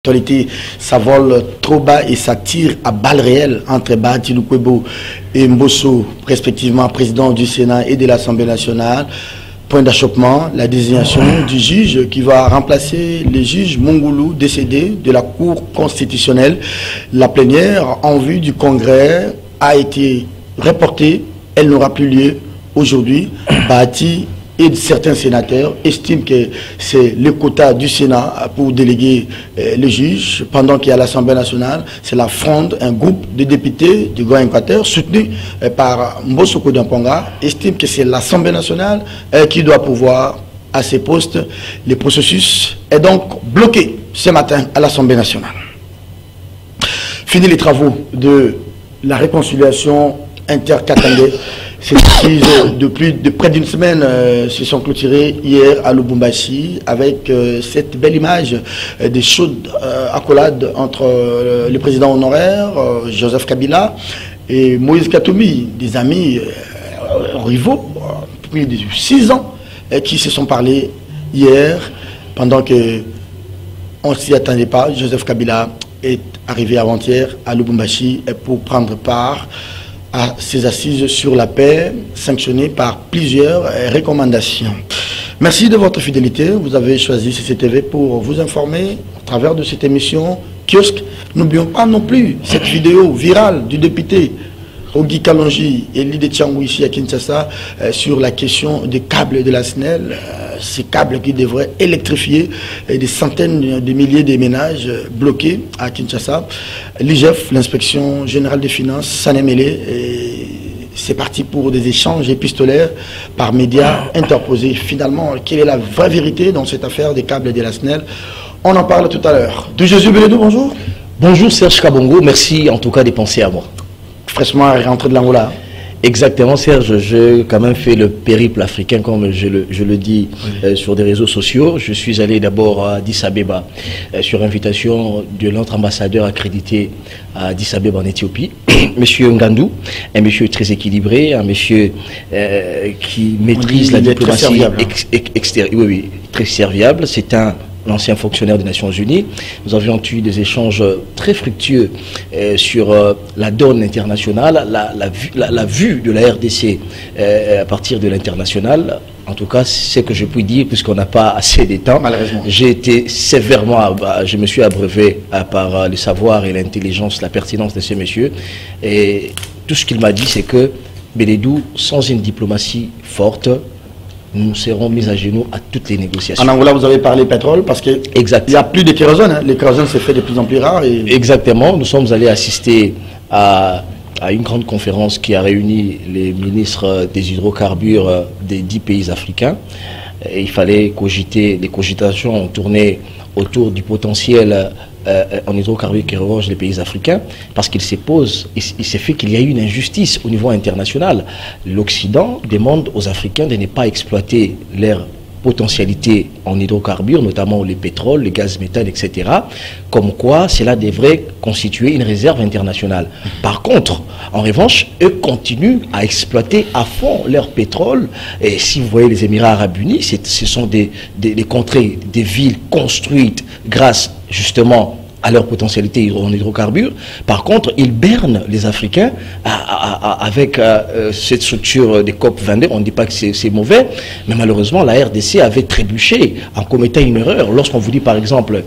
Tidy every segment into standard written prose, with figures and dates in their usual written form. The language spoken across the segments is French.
L'actualité, ça vole trop bas et ça tire à balles réelles entre Bahati Lukwebo et Mbosso, respectivement président du Sénat et de l'Assemblée nationale. Point d'achoppement, la désignation du juge qui va remplacer le juge Mongoulou décédé de la Cour constitutionnelle. La plénière en vue du Congrès a été reportée. Elle n'aura plus lieu aujourd'hui. Bahati et certains sénateurs estiment que c'est le quota du Sénat pour déléguer les juges, pendant qu'il y a l'Assemblée nationale, c'est la Fronde, un groupe de députés du Grand Équateur, soutenu par Mbosso Kodamponga, estime que c'est l'Assemblée nationale qui doit pouvoir à ces postes. Le processus est donc bloqué ce matin à l'Assemblée nationale. Fini les travaux de la réconciliation interkatangais. Ces assises de près d'une semaine se sont clôturées hier à Lubumbashi avec cette belle image des chaudes accolades entre le président honoraire Joseph Kabila et Moïse Katumbi, des amis rivaux depuis 6 ans qui se sont parlé hier pendant que on ne s'y attendait pas. Joseph Kabila est arrivé avant-hier à Lubumbashi pour prendre part à ces assises sur la paix, sanctionnées par plusieurs recommandations. Merci de votre fidélité. Vous avez choisi CCTV pour vous informer à travers de cette émission Kiosque. N'oublions pas non plus cette vidéo virale du député Ogi Kalonji et l'idée Tchangou ici à Kinshasa sur la question des câbles de la SNEL, ces câbles qui devraient électrifier des centaines de milliers de ménages bloqués à Kinshasa. L'IGF, l'inspection générale des finances, s'en est mêlée et c'est parti pour des échanges épistolaires par médias interposés. Finalement, quelle est la vraie vérité dans cette affaire des câbles de la SNEL? On en parle tout à l'heure. De Jésus Beledou, bonjour. Bonjour Serge Kabongo, merci en tout cas de penser à moi. Fraîchement rentré de l'Angola. Exactement Serge, j'ai quand même fait le périple africain comme je le dis sur des réseaux sociaux. Je suis allé d'abord à Addis Abeba sur invitation de notre ambassadeur accrédité à Addis Abeba en Éthiopie, monsieur Ngandou, un monsieur très équilibré, un monsieur qui maîtrise la diplomatie extérieure, oui, très serviable. C'est un ancien fonctionnaire des Nations Unies. Nous avions eu des échanges très fructueux sur la donne internationale, la vue de la RDC à partir de l'international. En tout cas, c'est ce que je puis dire, puisqu'on n'a pas assez de temps. Malheureusement. J'ai été sévèrement, je me suis abreuvé par le savoir et l'intelligence, la pertinence de ces messieurs. Et tout ce qu'il m'a dit, c'est que Beledou, sans une diplomatie forte, nous serons mis à genoux à toutes les négociations. En Angola, vous avez parlé pétrole parce qu'il n'y a plus de kérosène. Hein. Le kérosène s'est fait de plus en plus rare. Et... Exactement. Nous sommes allés assister à une grande conférence qui a réuni les ministres des hydrocarbures des 10 pays africains. Et il fallait cogiter, les cogitations ont tourné autour du potentiel en hydrocarbures qui ronge les pays africains, parce qu'il s'est fait qu'il y a eu une injustice au niveau international. L'Occident demande aux Africains de ne pas exploiter leur potentialité en hydrocarbures, notamment les pétroles, les gaz méthane, etc. Comme quoi cela devrait constituer une réserve internationale. Par contre, en revanche, eux continuent à exploiter à fond leur pétrole. Et si vous voyez les Émirats Arabes Unis, ce sont des contrées, des villes construites grâce justement à leur potentialité en hydrocarbures. Par contre, ils bernent les Africains avec cette structure des COP22. On ne dit pas que c'est mauvais, mais malheureusement, la RDC avait trébuché en commettant une erreur. Lorsqu'on vous dit, par exemple,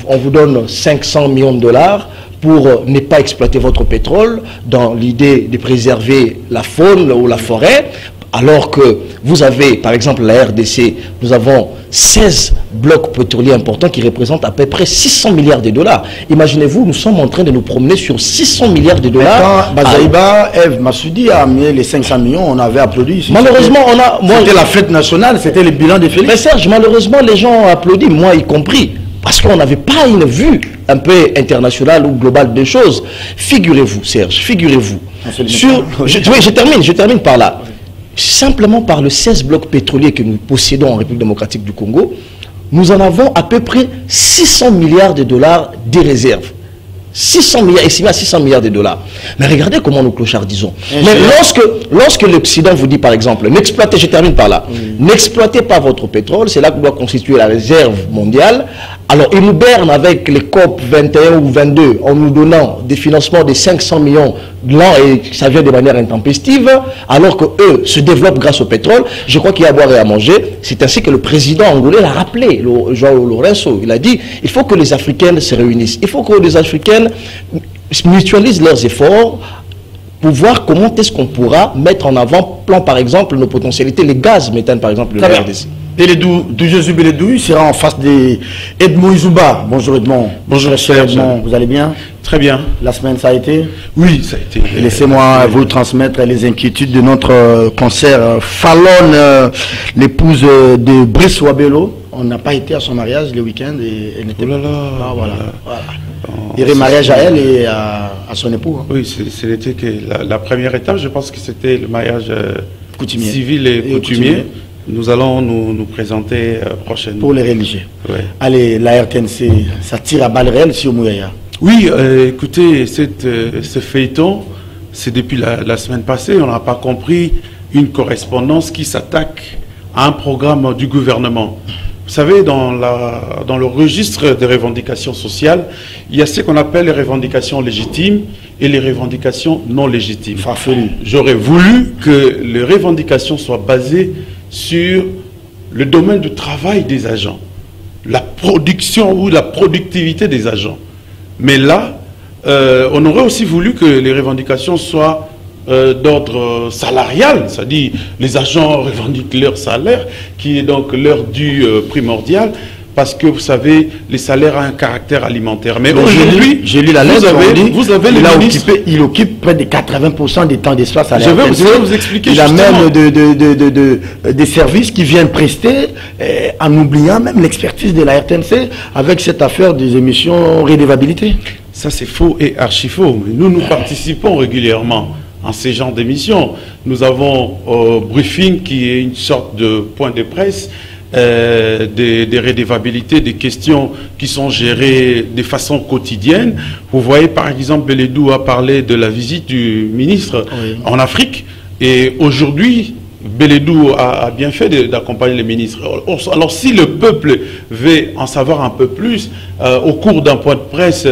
on vous donne 500 millions de dollars pour ne pas exploiter votre pétrole, dans l'idée de préserver la faune ou la forêt, alors que vous avez, par exemple, la RDC, nous avons 16 blocs pétroliers importants qui représentent à peu près 600 milliards de dollars. Imaginez-vous, nous sommes en train de nous promener sur 600 milliards de dollars. Quand Bazaïba, Eve Massoudi a amené les 500 millions, on avait applaudi. Malheureusement, c'était la fête nationale, c'était le bilan des Félix. Mais Serge, malheureusement, les gens ont applaudi, moi y compris, parce qu'on n'avait pas une vue un peu internationale ou globale des choses. Figurez-vous, Serge, figurez-vous. Je termine par là. Simplement par le 16 blocs pétroliers que nous possédons en République démocratique du Congo, nous en avons à peu près 600 milliards de dollars de réserves. 600 milliards, estimé à 600 milliards de dollars. Mais regardez comment nous clochardisons. Mais lorsque l'Occident vous dit par exemple, n'exploitez, je termine par là, n'exploitez pas votre pétrole, c'est là que doit constituer la réserve mondiale. Alors, ils nous bernent avec les COP 21 ou 22 en nous donnant des financements de 500 millions de l'an et ça vient de manière intempestive, alors qu'eux se développent grâce au pétrole. Je crois qu'il y a à boire et à manger. C'est ainsi que le président angolais l'a rappelé, João Lourenço. Il a dit il faut que les Africaines se réunissent. Il faut que les Africaines mutualisent leurs efforts pour voir comment est-ce qu'on pourra mettre en avant, plan par exemple, nos potentialités, les gaz méthane par exemple, le RDC. Beledou, Jésus Beledou, il sera en face d'Edmond Izouba. Bonjour Edmond. Bonjour Edmond, vous allez bien? Très bien. La semaine ça a été? Oui, ça a été. Laissez-moi vous transmettre les inquiétudes de notre concert Fallon, l'épouse de Brice Wabelo. On n'a pas été à son mariage le week-end et elle n'était pas là. Ah, voilà. Il y avait mariage à elle et à son époux. Hein. Oui, c'était que la première étape, je pense que c'était le mariage coutumier. Civil et coutumier. Nous allons nous présenter prochainement. Pour les religieux. Ouais. Allez, la RTNC, ça tire à balles réelles sur Mouyaya. Oui, écoutez, ce feuilleton, c'est depuis la semaine passée, on n'a pas compris une correspondance qui s'attaque à un programme du gouvernement. Vous savez, dans le registre des revendications sociales, il y a ce qu'on appelle les revendications légitimes et les revendications non légitimes. J'aurais voulu que les revendications soient basées sur le domaine du travail des agents, la production ou la productivité des agents. Mais là, on aurait aussi voulu que les revendications soient d'ordre salarial, c'est-à-dire les agents revendiquent leur salaire, qui est donc leur dû primordial, parce que vous savez, les salaires ont un caractère alimentaire. Mais aujourd'hui, j'ai lu la lettre, vous avez le ministre... il occupe près de 80% des temps d'espace à la Je vais vous expliquer. Il a même des services qui viennent prester, en oubliant même l'expertise de la RTNC, avec cette affaire des émissions redevabilité. Ça, c'est faux et archi-faux. Nous participons régulièrement en ces genres d'émissions. Nous avons au briefing, qui est une sorte de point de presse, des redevabilités, des questions qui sont gérées de façon quotidienne. Vous voyez par exemple, Beledou a parlé de la visite du ministre en Afrique, et aujourd'hui Beledou a bien fait d'accompagner le ministre. Alors si le peuple veut en savoir un peu plus, au cours d'un point de presse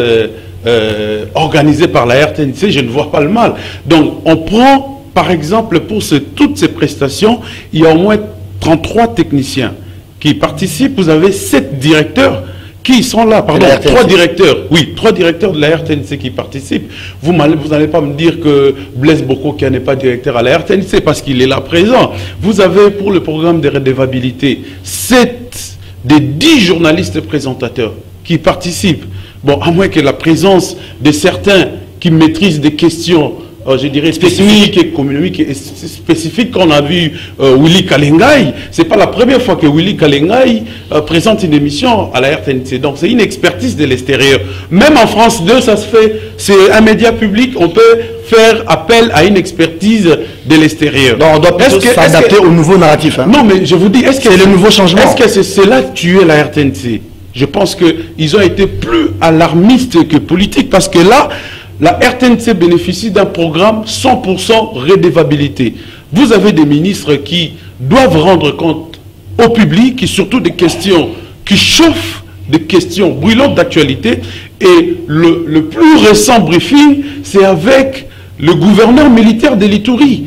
organisé par la RTNC, je ne vois pas le mal. Donc on prend par exemple pour toutes ces prestations, il y a au moins 33 techniciens qui participent. Vous avez 7 directeurs qui sont là, pardon, 3 directeurs, oui, 3 directeurs de la RTNC qui participent. Vous n'allez pas me dire que Blaise Bokokia n'est pas directeur à la RTNC parce qu'il est là présent. Vous avez pour le programme de redevabilité 7 des 10 journalistes présentateurs qui participent. Bon, à moins que la présence de certains qui maîtrisent des questions, je dirais, spécifiques, économiques et spécifiques, qu'on a vu Willy Kalengai. Ce n'est pas la première fois que Willy Kalengai présente une émission à la RTNC. Donc c'est une expertise de l'extérieur. Même en France 2, ça se fait. C'est un média public, on peut faire appel à une expertise de l'extérieur. Donc on doit s'adapter au nouveau narratif. Hein. Non, mais je vous dis, est-ce que c'est le nouveau changement? Est-ce que c'est cela tuer la RTNC? Je pense qu'ils ont été plus alarmistes que politiques, parce que là, la RTNC bénéficie d'un programme 100% redevabilité. Vous avez des ministres qui doivent rendre compte au public, et surtout des questions qui chauffent, des questions brûlantes d'actualité. Et le plus récent briefing, c'est avec le gouverneur militaire de l'Ituri.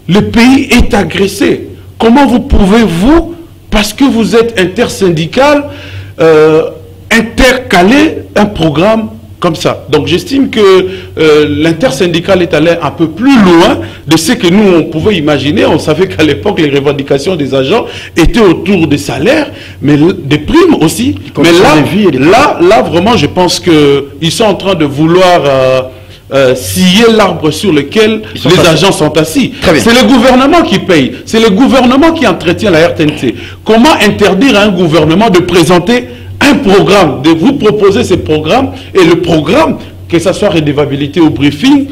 Le pays est agressé. Comment vous pouvez-vous, parce que vous êtes intersyndical, intercaler un programme comme ça? Donc j'estime que l'intersyndical est allé un peu plus loin de ce que nous on pouvait imaginer. On savait qu'à l'époque les revendications des agents étaient autour des salaires, mais des primes aussi. Mais là vraiment je pense qu'ils sont en train de vouloir scier l'arbre sur lequel les agents sont assis. C'est le gouvernement qui paye, c'est le gouvernement qui entretient la RTNC. Comment interdire à un gouvernement de présenter un programme, de vous proposer ce programme, et le programme, que ce soit redevabilité ou briefing,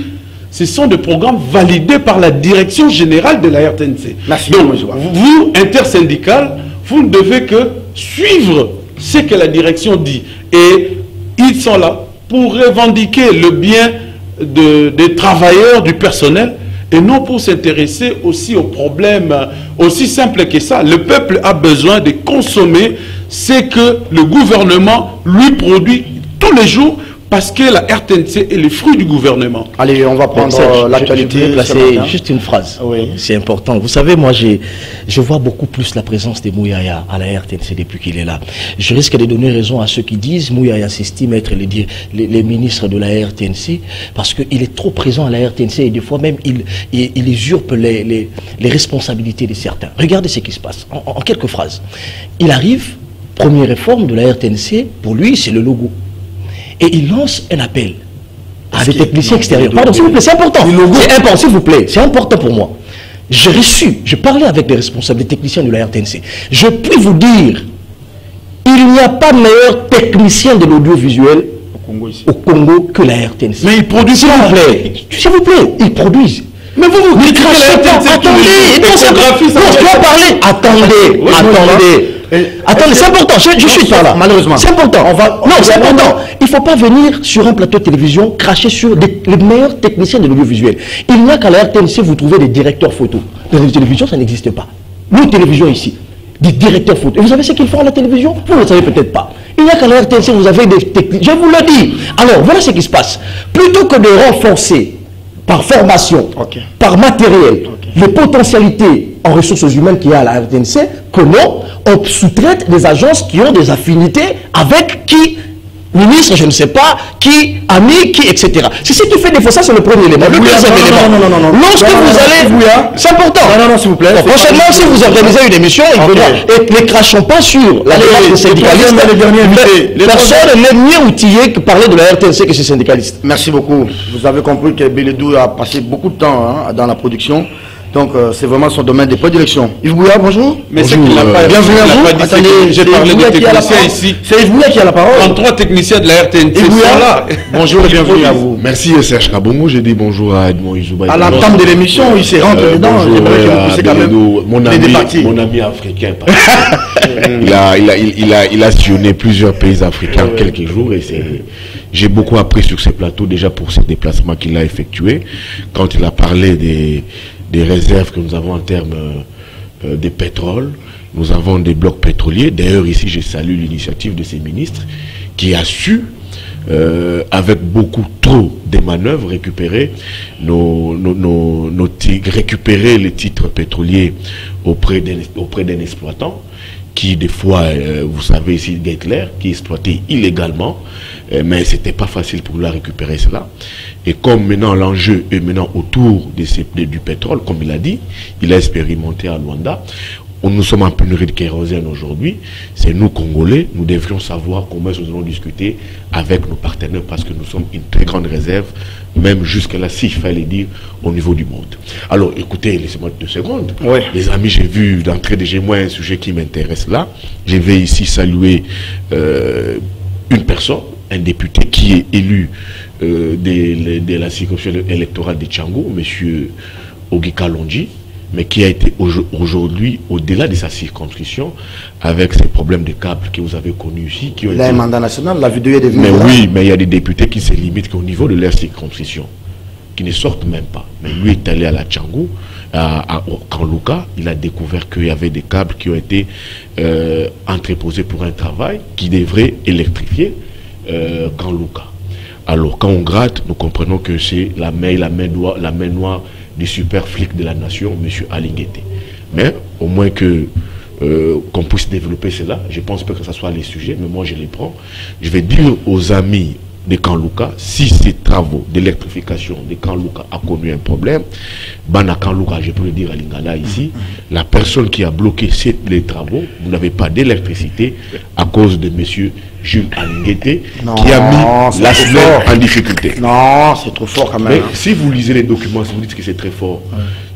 ce sont des programmes validés par la direction générale de la RTNC. Merci. Donc, vous, intersyndical, vous ne devez que suivre ce que la direction dit. Et ils sont là pour revendiquer le bien des travailleurs, du personnel, et non pour s'intéresser aussi aux problèmes aussi simples que ça. Le peuple a besoin de consommer c'est que le gouvernement lui produit tous les jours parce que la RTNC est le fruit du gouvernement. Allez, on va prendre l'actualité. Je vais placer juste une phrase. Oui. C'est important. Vous savez, moi, je vois beaucoup plus la présence de Mouyaya à la RTNC depuis qu'il est là. Je risque de donner raison à ceux qui disent Mouyaya s'estime être les ministres de la RTNC parce qu'il est trop présent à la RTNC et des fois même il usurpe les responsabilités de certains. Regardez ce qui se passe. En quelques phrases. Il arrive, première réforme de la RTNC, pour lui, c'est le logo. Et il lance un appel à des techniciens extérieurs. Pardon, s'il vous plaît, c'est important. C'est important, s'il vous plaît, c'est important pour moi. J'ai reçu, je parlais avec des responsables, des techniciens de la RTNC. Je puis vous dire, il n'y a pas meilleur technicien de l'audiovisuel au Congo que la RTNC. Mais ils produisent, s'il vous plaît, ils produisent. Mais vous critiquez la RTNC. Attendez, c'est important, je suis pas là. Malheureusement. C'est important. Non, c'est important. Il ne faut pas venir sur un plateau de télévision cracher sur les meilleurs techniciens de l'audiovisuel. Il n'y a qu'à la RTNC, vous trouvez des directeurs photo. Dans la télévision, ça n'existe pas. Nous, télévision ici, des directeurs photo. Et vous savez ce qu'ils font à la télévision? Vous ne le savez peut-être pas. Il n'y a qu'à la RTNC, vous avez des techniciens. Je vous le dis. Alors, voilà ce qui se passe. Plutôt que de renforcer par formation, par matériel, les potentialités en ressources humaines qu'il y a à la RTNC, que non, on sous-traite des agences qui ont des affinités avec qui, ministre, je ne sais pas, qui, ami, qui, etc. C'est ce qui fait défaut, ça c'est le premier élément. Le deuxième élément, non. Lorsque vous allez, c'est important. Non, s'il vous plaît. Prochainement, si vous organisez une émission, et ne crachons pas sur la démarche des syndicalistes. Personne n'est mieux outillé que parler de la RTNC que ces syndicalistes. Merci beaucoup. Vous avez compris que Bélédou a passé beaucoup de temps dans la production. Donc, c'est vraiment son domaine de prédilection. Yves Bouya, bonjour. Mais c'est qu'il n'a pas, bienvenue à vous. Attendez, j'ai parlé de techniciens ici. C'est Yves Bouya qui a la parole. 33 techniciens de la RTNC sont là. Bonjour et bienvenue à vous. Merci Serge Kabongo. Je dis bonjour à Edmond Izouba. À l'entame de l'émission, il s'est rentré dedans. J'aimerais que vous puissiez quand même mon ami africain. Il a sillonné plusieurs pays africains quelques jours et j'ai beaucoup appris sur ces plateaux déjà pour ces déplacements qu'il a effectués. Quand il a parlé des réserves que nous avons en termes de pétrole. Nous avons des blocs pétroliers. D'ailleurs, ici, je salue l'initiative de ces ministres qui a su, avec beaucoup trop de manœuvres, récupérer récupérer les titres pétroliers auprès d'un exploitant qui, des fois, vous savez ici, Geithler, qui exploitait illégalement, mais ce n'était pas facile pour lui à récupérer cela. Et comme maintenant l'enjeu est maintenant autour du pétrole, comme il a dit, il a expérimenté à Luanda. Nous sommes en pénurie de kérosène aujourd'hui. C'est nous, Congolais, nous devrions savoir comment nous allons discuter avec nos partenaires parce que nous sommes une très grande réserve, même jusque-là, s'il fallait dire, au niveau du monde. Alors, écoutez, laissez-moi 2 secondes. Ouais. Les amis, j'ai vu d'entrée de chez moi un sujet qui m'intéresse là. Je vais ici saluer une personne, un député qui est élu de la circonscription électorale de Tchango, M. Ogi Kalonji, mais qui a été aujourd'hui au-delà de sa circonscription avec ces problèmes de câbles que vous avez connus ici. Il a un mandat national, la vidéo est devenue... Mais oui, mais il y a des députés qui se limitent qu'au niveau de leur circonscription, qui ne sortent même pas. Mais lui est allé à la Tchango, à Kanlouka, il a découvert qu'il y avait des câbles qui ont été entreposés pour un travail qui devrait électrifier Kanlouka. Alors, quand on gratte, nous comprenons que c'est la main noire du super flic de la nation, M. Alinguete. Mais, au moins qu'on puisse développer cela, je pense pas que ce soit les sujets, mais moi je les prends. Je vais dire aux amis de Kanlouka, si ces travaux d'électrification de Kanlouka a connu un problème, Bana Kanlouka, je peux le dire à Lingala ici, la personne qui a bloqué les travaux, vous n'avez pas d'électricité à cause de M. Jules Alinguete, qui a mis la SNEL en difficulté. Non, c'est trop fort quand même. Mais si vous lisez les documents, si vous dites que c'est très fort,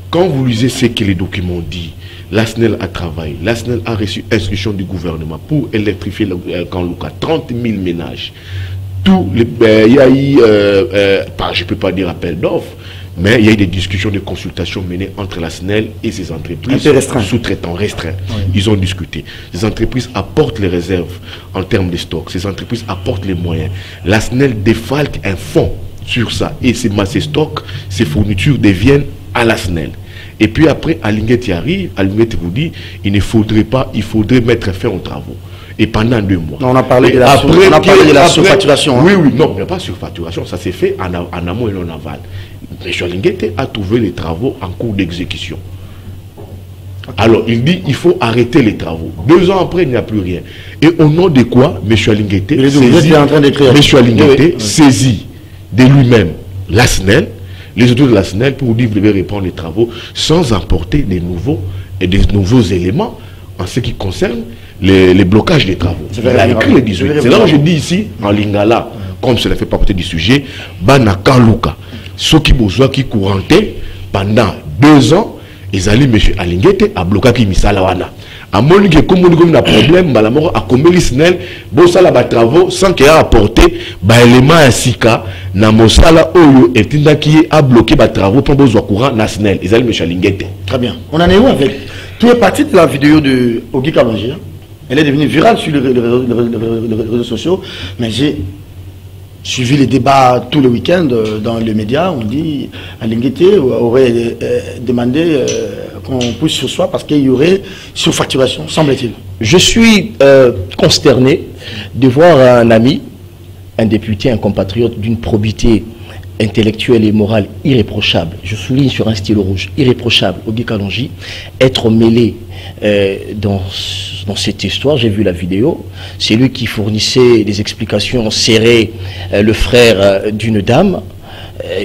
quand vous lisez ce que les documents disent, la SNEL a travaillé, la SNEL a reçu instruction du gouvernement pour électrifier Kanlouka, 30 000 ménages. Il y a eu, je ne peux pas dire appel d'offres, mais il y a eu des discussions, des consultations menées entre la SNEL et ses entreprises sous-traitants restreints. Oui. Ils ont discuté. Les entreprises apportent les réserves en termes de stock. Ces entreprises apportent les moyens. La SNEL défalque un fonds sur ça. Et ces stocks, ces fournitures deviennent à la SNEL. Et puis après, Alinguete arrive, Alinguete vous dit, il faudrait mettre fin aux travaux. et pendant 2 mois. On a parlé de la surfacturation. Oui, oui, non, il n'y a pas de surfacturation. Ça s'est fait en amont et en aval. M. Alinguete a trouvé les travaux en cours d'exécution. Okay. Alors, il dit il faut arrêter les travaux. 2 ans après, il n'y a plus rien. Et au nom de quoi, M. Alinguete saisit de lui-même la SNEL, les autorités de la SNEL, pour dire qu'il devait reprendre les travaux sans apporter des nouveaux éléments en ce qui concerne les blocages des travaux. Il a écrit le 18. C'est là que je dis ici, en Lingala, comme cela ne fait pas partie du sujet, Bana Kanluka, ceux qui besoin qui courantaient pendant 2 ans, ils allaient M. Alinguete à bloquer qui misalawana. À mon niveau, comme on a un problème, la mort a commis l'isnel, bon ça là travaux sans qu'il ait apporté élément ainsi qu'à na mosala oyo et tinda qui a bloqué les travaux pour besoin courant national. Ils allaient M. Alinguete. Très bien. On en est où avec? Tu es parti de la vidéo de Ogi Kalonji. Elle est devenue virale sur les réseaux sociaux, mais j'ai suivi les débats tous les week-ends dans les médias. On dit Alinguete aurait demandé qu'on pousse sur soi parce qu'il y aurait surfacturation, semble-t-il. Je suis consterné de voir un ami, un député, un compatriote d'une probité intellectuelle et morale irréprochable, je souligne sur un stylo rouge, irréprochable, Ogi Kalonji, être mêlé dans cette histoire. J'ai vu la vidéo, c'est lui qui fournissait des explications serrées, le frère d'une dame,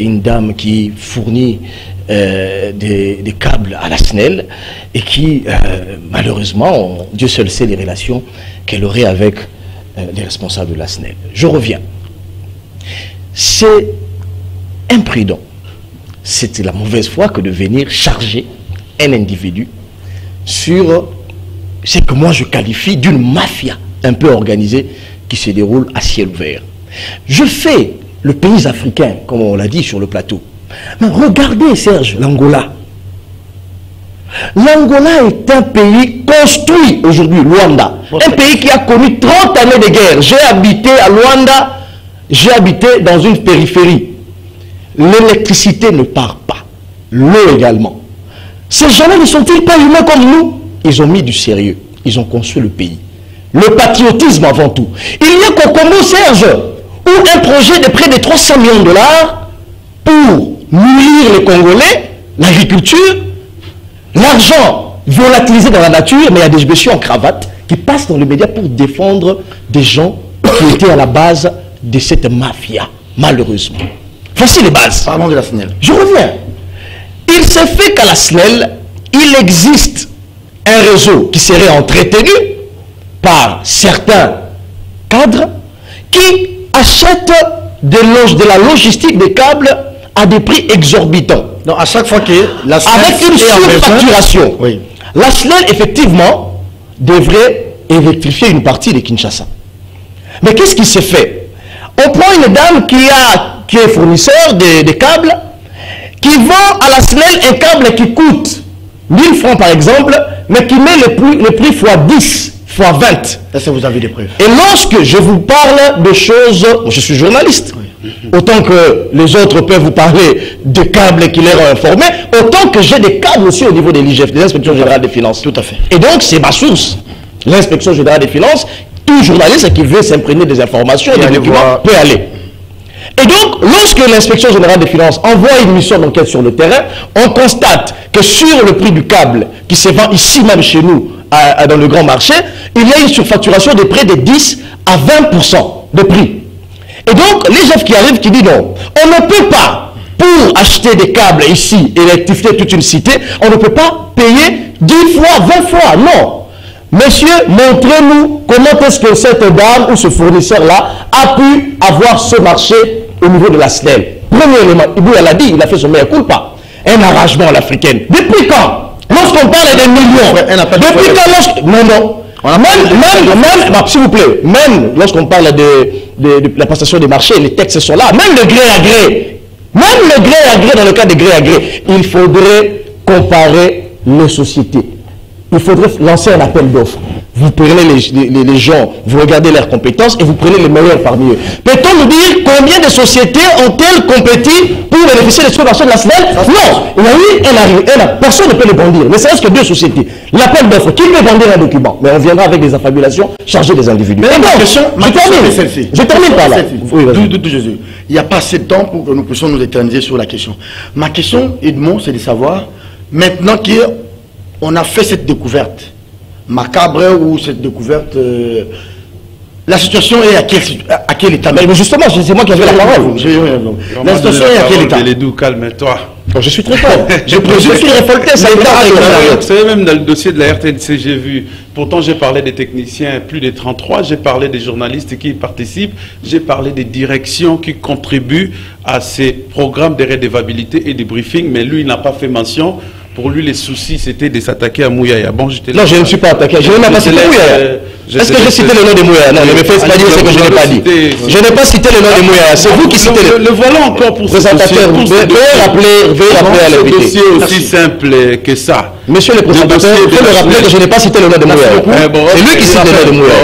une dame qui fournit des câbles à la SNEL et qui, malheureusement, Dieu seul sait les relations qu'elle aurait avec les responsables de la SNEL. Je reviens. C'est imprudent. C'était la mauvaise foi que de venir charger un individu sur ce que moi je qualifie d'une mafia un peu organisée qui se déroule à ciel ouvert. Je fais le pays africain, comme on l'a dit sur le plateau. Mais regardez, Serge, l'Angola. L'Angola est un pays construit aujourd'hui, Luanda. Un pays qui a connu 30 années de guerre. J'ai habité à Luanda, j'ai habité dans une périphérie. L'électricité ne part pas. L'eau également. Ces gens-là ne sont-ils pas humains comme nous? Ils ont mis du sérieux. Ils ont construit le pays. Le patriotisme avant tout. Il y a qu'au Congo, Serge, où un projet de près de 300 millions de dollars pour nourrir les Congolais, l'agriculture, l'argent volatilisé dans la nature, mais il y a des messieurs en cravate qui passent dans les médias pour défendre des gens qui étaient à la base de cette mafia, malheureusement. Voici les bases. Parlons de la SNEL. Je reviens. Il se fait qu'à la SNEL, il existe un réseau qui serait entretenu par certains cadres qui achètent de la logistique des câbles à des prix exorbitants. Donc à chaque fois que la SNEL avec une surfacturation. Oui. La SNEL, effectivement, devrait électrifier une partie de Kinshasa. Mais qu'est-ce qui se fait? On prend une dame qui est fournisseur de câbles, qui vend à la SNEL un câble qui coûte 1000 francs par exemple, mais qui met le prix x10, x20. Est-ce que vous avez des preuves? Et lorsque je vous parle de choses, je suis journaliste, autant que les autres peuvent vous parler de câbles qui les ont informés, autant que j'ai des câbles aussi au niveau de l'IGF, de l'Inspection Générale des Finances. Tout à fait. Et donc c'est ma source, l'Inspection Générale des Finances. Tout journaliste qui veut s'imprégner des informations et des documents peut aller. Et donc, lorsque l'Inspection Générale des Finances envoie une mission d'enquête sur le terrain, on constate que sur le prix du câble qui se vend ici même chez nous, dans le grand marché, il y a une surfacturation de près de 10 à 20% de prix. Et donc, les chefs qui arrivent qui disent non, on ne peut pas, pour acheter des câbles ici et électrifier toute une cité, on ne peut pas payer 10 fois, 20 fois, non. Monsieur, montrez-nous comment est-ce que cette dame ou ce fournisseur-là a pu avoir ce marché au niveau de la SNEL. Premier élément, Ibouya l'a dit, il a fait son meilleur culpa. Un arrangement à l'africaine. Depuis quand? Lorsqu'on parle des millions. Depuis quand? Non. Même, s'il vous plaît, même lorsqu'on parle de la prestation des marchés, les textes sont là. Même le gré à gré. Même le gré à gré, dans le cas de gré à gré, il faudrait comparer les sociétés. Il faudrait lancer un appel d'offres. Vous prenez les gens, vous regardez leurs compétences et vous prenez les meilleurs parmi eux. Peut-on nous dire comment combien de sociétés ont-elles compéti pour bénéficier des subventions de la SNEL? Non, il y a eu personne ne peut le bondir, mais c'est que 2 sociétés. L'appel d'offres, qui peut bondir un document? Mais on viendra avec des affabulations chargées des individus. Mais je termine par là. Il n'y a pas assez de temps pour que nous puissions nous éterniser sur la question. Ma question, Edmond, c'est de savoir, maintenant qu'on a fait cette découverte, macabre ou cette découverte, la situation est à quel état? Mais justement, c'est moi qui avais la parole. La situation est à quel état? Calme-toi. Je suis très fort. Je suis révolté, ça vous savez, même dans le dossier de la RTNC, j'ai vu, pourtant j'ai parlé des techniciens, plus de 33, j'ai parlé des journalistes qui y participent, j'ai parlé des directions qui contribuent à ces programmes de redevabilité et de briefing, mais lui, il n'a pas fait mention. Pour lui, les soucis, c'était de s'attaquer à Mouyaya. Bon, non, je ne suis pas attaqué. Je n'ai pas cité Mouyaya. Est-ce que j'ai cité le nom de Mouyaya? Non, ne me faites pas dire ce que je n'ai pas dit. Je n'ai pas cité le nom de Mouyaya. C'est vous qui citez le voilà encore pour ce présentateur. Veuillez rappeler à l'invité. C'est aussi simple que ça. Monsieur le présentateur, il faut me rappeler que je n'ai pas cité le nom de Mouyaya. C'est lui qui cite le nom de Mouyaya.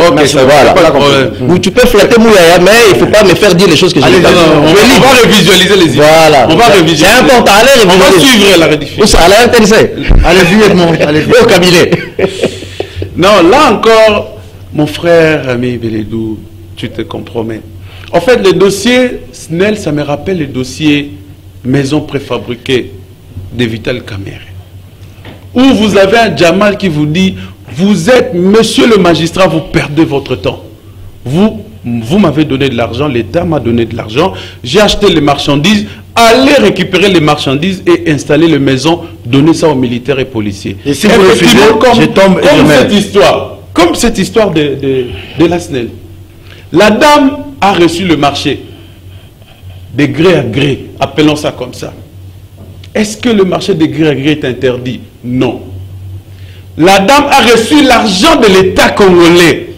Voilà. Tu peux flatter Mouyaya, mais il ne faut pas me faire dire les choses que je n'ai pas dit. On va revisualiser les images. Voilà. On va revisualiser. C'est important. On va suivre la rediffusion. Allez-y, Edmond. Allez-y au cabinet. Non, là encore, mon frère, ami Beledou, tu te compromets. En fait, le dossier SNEL, ça me rappelle le dossier maison préfabriquée de Vital Kamerhe, où vous avez un Jamal qui vous dit, vous êtes, monsieur le magistrat, vous perdez votre temps. Vous m'avez donné de l'argent, l'État m'a donné de l'argent, j'ai acheté les marchandises, allez récupérer les marchandises et installer les maisons, donner ça aux militaires et policiers. Et si vous refusez, je tombe et je meurs. Comme cette histoire de la SNEL. La dame a reçu le marché, de gré à gré, appelons ça comme ça. Est-ce que le marché de gré à gré est interdit? Non. La dame a reçu l'argent de l'État congolais.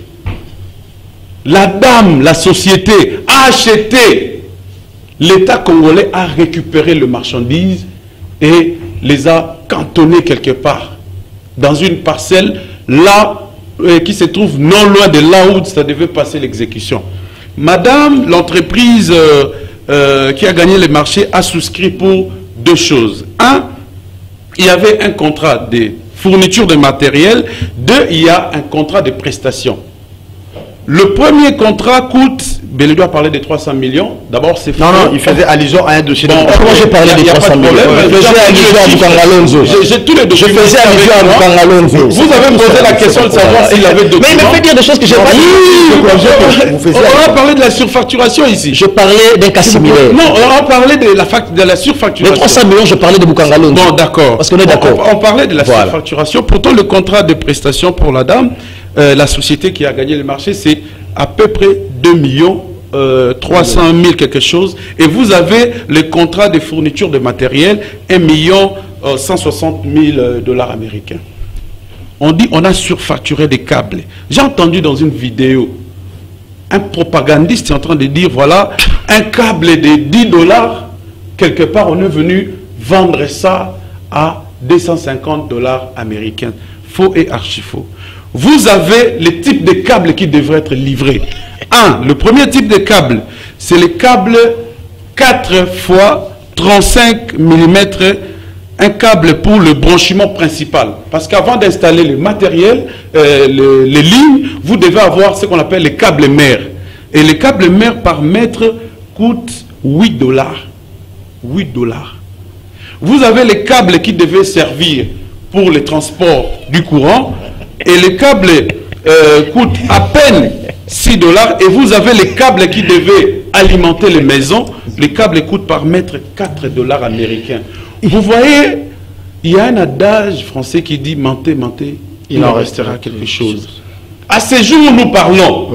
La dame, la société, a acheté. L'État congolais a récupéré les marchandises et les a cantonnées quelque part dans une parcelle là qui se trouve non loin de là où ça devait passer l'exécution. Madame, l'entreprise qui a gagné le marché a souscrit pour 2 choses. 1, il y avait un contrat de fourniture de matériel. 2, il y a un contrat de prestation. Le premier contrat coûte, Beledou a parlé de 300 millions. D'abord, c'est non, il faisait allusion à un dossier. Bon, comment j'ai parlé de 300 millions? Je faisais allusion à Boukangalonzo. J'ai tous les documents. Je faisais allusion à Boukangalonzo. Vous avez posé la question de savoir s'il avait documents. Mais il me fait dire des choses que j'ai pas dit. On a parlé de la surfacturation ici. Je parlais d'un cas similaire. Non, on a parlé de la surfacturation. Les 300 millions, je parlais de Boukangalonzo. Bon, d'accord. Parce qu'on est d'accord. On parlait de la surfacturation. Pourtant, le contrat de prestation pour la dame, la société qui a gagné le marché, c'est à peu près 2 millions 300 000 quelque chose. Et vous avez le contrat de fourniture de matériel, 1 160 000 dollars américains. On dit on a surfacturé des câbles. J'ai entendu dans une vidéo un propagandiste est en train de dire voilà, un câble de 10 dollars, quelque part on est venu vendre ça à 250 dollars américains. Faux et archi faux. Vous avez les types de câbles qui devraient être livrés. Le premier type de câble, c'est le câble 4 fois 35 mm, un câble pour le branchement principal. Parce qu'avant d'installer le matériel, les lignes, vous devez avoir ce qu'on appelle les câbles mères. Et les câbles mères par mètre coûtent 8 dollars. 8 dollars. Vous avez les câbles qui devaient servir pour le transport du courant. Et les câbles coûtent à peine 6 dollars. Et vous avez les câbles qui devaient alimenter les maisons. Les câbles coûtent par mètre 4 dollars américains. Vous voyez, il y a un adage français qui dit « mentez, mentez, il en restera quelque chose ». À ce jour où nous parlons,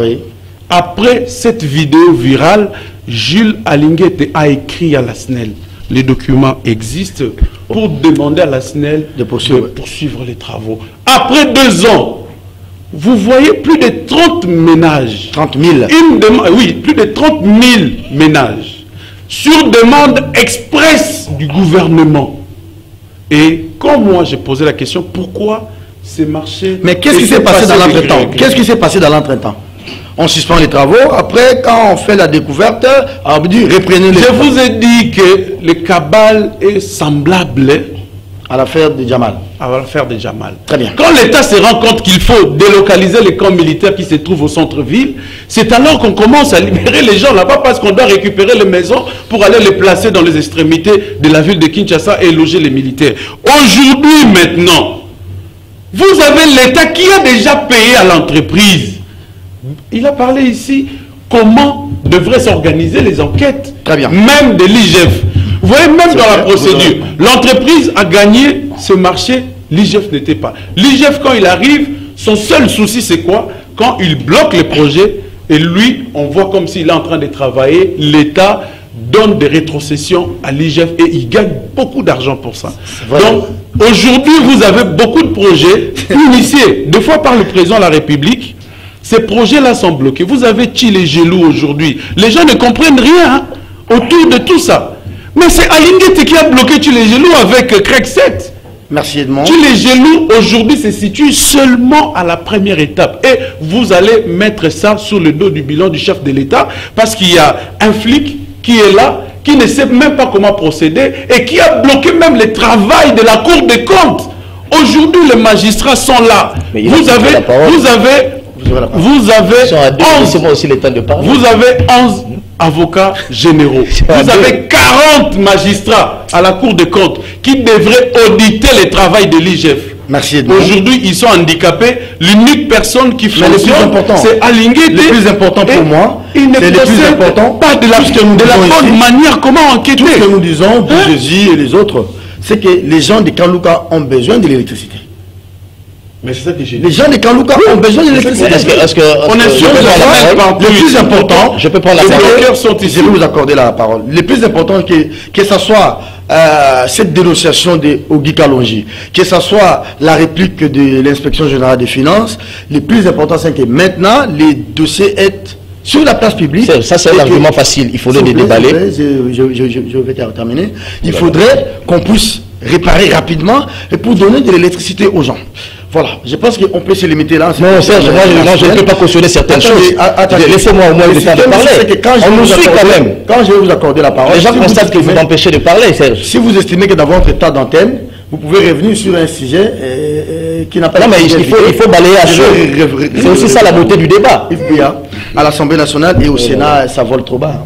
après cette vidéo virale, Jules Alinguete a écrit à la SNEL. Les documents existent pour demander à la SNEL de poursuivre les travaux. Après 2 ans, vous voyez plus de 30 ménages. 30 000. Oui, plus de 30 000 ménages. Sur demande express du gouvernement. Et quand moi j'ai posé la question, pourquoi ces marchés... Mais qu'est-ce qui s'est passé dans l'entretemps? Qu'est-ce qui s'est passé dans l'entretemps? on suspend les travaux. Après, quand on fait la découverte, on dit reprenez les Je travaux. vous ai dit que le cabal est semblable À l'affaire de Jamal. à l'affaire de Jamal. Très bien. Quand l'État se rend compte qu'il faut délocaliser les camps militaires qui se trouvent au centre-ville, c'est alors qu'on commence à libérer les gens là-bas parce qu'on doit récupérer les maisons pour aller les placer dans les extrémités de la ville de Kinshasa et loger les militaires. Aujourd'hui, maintenant, vous avez l'État qui a déjà payé à l'entreprise. Il a parlé ici comment devraient s'organiser les enquêtes, Très bien. même de l'IGF. Vous voyez, même dans la vrai, procédure, l'entreprise a gagné ce marché, l'IGF n'était pas. L'IGF, quand il arrive, son seul souci, c'est quoi? Quand il bloque les projets, et lui, on voit comme s'il est en train de travailler, l'État donne des rétrocessions à l'IGF et il gagne beaucoup d'argent pour ça. Voilà. Donc, aujourd'hui, vous avez beaucoup de projets initiés, des fois par le président de la République. Ces projets-là sont bloqués. Vous avez Chile Gelou aujourd'hui. Les gens ne comprennent rien autour de tout ça. Mais c'est Alinguete qui a bloqué Chile Gelou avec Craig 7. Merci Edmond. Chile Gelou aujourd'hui se situe seulement à la première étape. Et vous allez mettre ça sur le dos du bilan du chef de l'État parce qu'il y a un flic qui est là, qui ne sait même pas comment procéder et qui a bloqué même le travail de la Cour des comptes. Aujourd'hui, les magistrats sont là. Mais il a pris la parole. Vous avez 11, Laissez-moi aussi le temps de parler. vous avez 11 avocats généraux. Vous avez 40 magistrats à la Cour des comptes qui devraient auditer le travail de l'IGF. Merci Edmond. Aujourd'hui, ils sont handicapés. L'unique personne qui Mais le plus fonctionne, important, c'est Alinguete. le plus important pour moi, il ne c'est le plus procède important, pas de la, tout ce que nous de la disons bonne ici, manière comment enquêter. Tout ce que nous disons, Hein? Jésus et les autres, c'est que les gens de Kanlouka ont besoin de l'électricité. Mais c'est ça que j'ai dit. Les gens de Kanlouka ont besoin de l'électricité. On est sûr que Le plus important, je peux prendre la les parole. bloqueurs sont ici. je vais vous accorder la parole. Le plus important, que ce soit cette dénonciation de Ogi Kalonji, que ce soit la réplique de l'inspection générale des finances, le plus important, c'est que maintenant, les dossiers sont sur la place publique. Ça, c'est un argument facile. Il faudrait les déballer. Je vais terminer. Il faudrait qu'on puisse réparer rapidement et pour donner de l'électricité aux gens. Voilà, je pense qu'on peut se limiter là. Non, Serge, moi je ne peux pas cautionner certaines choses. Laissez-moi au moins le temps de parler. On nous suit quand même. Quand je vais vous accorder la parole, Les gens constatent que vous m'empêchez de parler, Serge. si vous estimez que dans votre état d'antenne, vous pouvez revenir sur un sujet qui n'a pas... Non, mais il faut balayer à chaud. C'est aussi ça la beauté du débat. À l'Assemblée nationale et au Sénat, ça vole trop bas.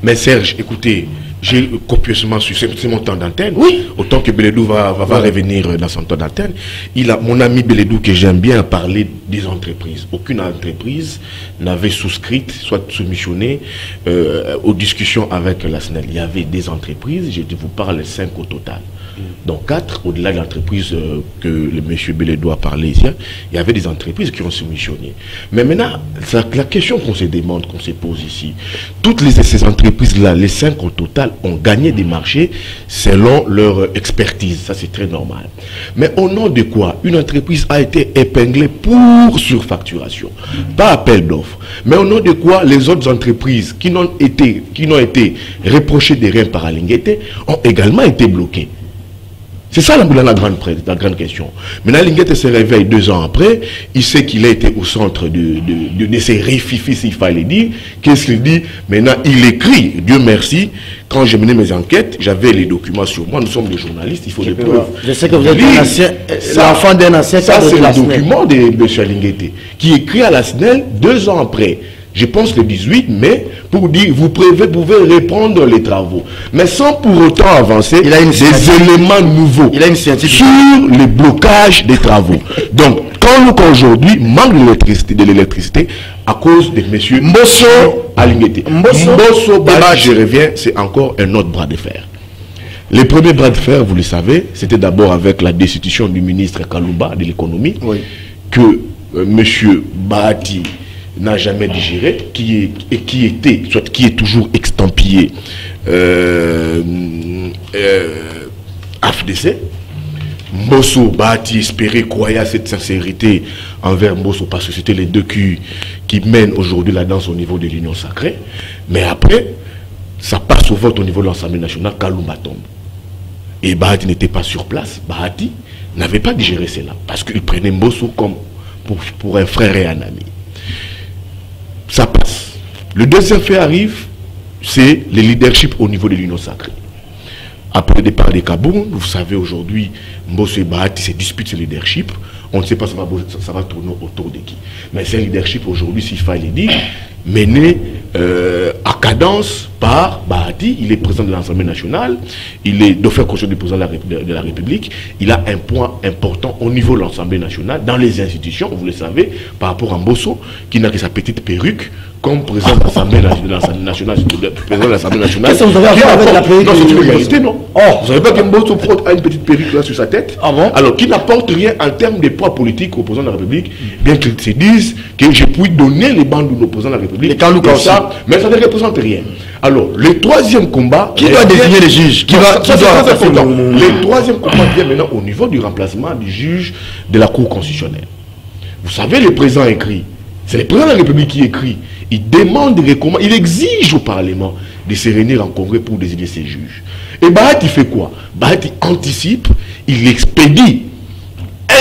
Mais Serge, écoutez, j'ai copieusement su, c'est mon temps d'antenne. Oui. Autant que Beledou va revenir dans son temps d'antenne. Mon ami Beledou, que j'aime bien, a parlé des entreprises. Aucune entreprise n'avait souscrit, soit soumissionné aux discussions avec la SNEL. Il y avait des entreprises, je vous parle 5 au total. Donc 4, au-delà de l'entreprise que le monsieur Beledou a parlé ici, il y avait des entreprises qui ont soumissionné. Mais maintenant, la question qu'on se demande, qu'on se pose ici, toutes ces entreprises-là, les 5 au total, ont gagné des marchés selon leur expertise. Ça, c'est très normal. Mais au nom de quoi une entreprise a été épinglée pour surfacturation, pas appel d'offres. Mais au nom de quoi les autres entreprises qui n'ont été reprochées de rien par Alinguete ont également été bloquées. C'est ça la grande question. Maintenant, Alinguete se réveille 2 ans après, il sait qu'il a été au centre de ces réfifis, s'il fallait dire. Qu'est-ce qu'il dit? Maintenant, il écrit, Dieu merci, quand j'ai mené mes enquêtes, j'avais les documents sur moi, nous sommes des journalistes, il faut des preuves. Je sais que vous êtes l'enfant d'un ancien. Ça, c'est le document de M. Alinguete, qui écrit à la SNEL 2 ans après. Je pense le 18 mai, pour dire, vous pouvez reprendre les travaux. Mais sans pour autant avancer des éléments nouveaux sur le blocage des travaux. Donc, quand nous, aujourd'hui, manque de l'électricité à cause de M. Mbosso Alinguete. Mbosso, je reviens, c'est encore un autre bras de fer. Le premier bras de fer, vous le savez, c'était d'abord avec la destitution du ministre Kalumba de l'économie, que M. Bahati n'a jamais digéré, qui est toujours extampillé AFDC. Mbosso, Bahati, espérait, croyait à cette sincérité envers Mbosso, parce que c'était les deux qui mènent aujourd'hui la danse au niveau de l'Union sacrée. Mais après, ça passe au vote au niveau de l'Assemblée nationale, Kalumba tombe. Et Bahati n'était pas sur place. Bahati n'avait pas digéré cela, parce qu'il prenait Mbosso comme pour un frère et un ami. ça passe. Le deuxième fait arrive, c'est le leadership au niveau de l'Union sacrée. Après le départ des Kaboun, vous savez aujourd'hui, Mbosso et Bahati se disputent ce leadership. On ne sait pas ça va tourner autour de qui. Mais c'est un leadership aujourd'hui, s'il fallait dire, mené à cadence par Bahati. Il est président de l'Assemblée nationale, il est dauphin constitutionnel du président de la République. Il a un point important au niveau de l'Assemblée nationale, dans les institutions, vous le savez, par rapport à Mbosso, qui n'a que sa petite perruque, comme président de l'Assemblée nationale, président de l'Assemblée nationale. Qu'est-ce que vous avez à faire avec la perruque? Non, c'est une réalité, non? Vous savez pas que Mbosso a une petite perruque là sur sa tête? Ah bon? Alors, qui n'apporte rien en termes de poids politique au président de la République, bien qu'ils se disent que je puis donner les bandes de l'opposant de la République. Ça, mais ça ne représente rien. Alors, le troisième combat... Qui doit désigner les juges? Le troisième combat vient maintenant au niveau du remplacement du juge de la Cour constitutionnelle. Vous savez, le président écrit, c'est le président de la République qui écrit, il demande, il exige au Parlement de se réunir en congrès pour désigner ses juges. Et Bahati fait quoi? Bahati anticipe, il expédie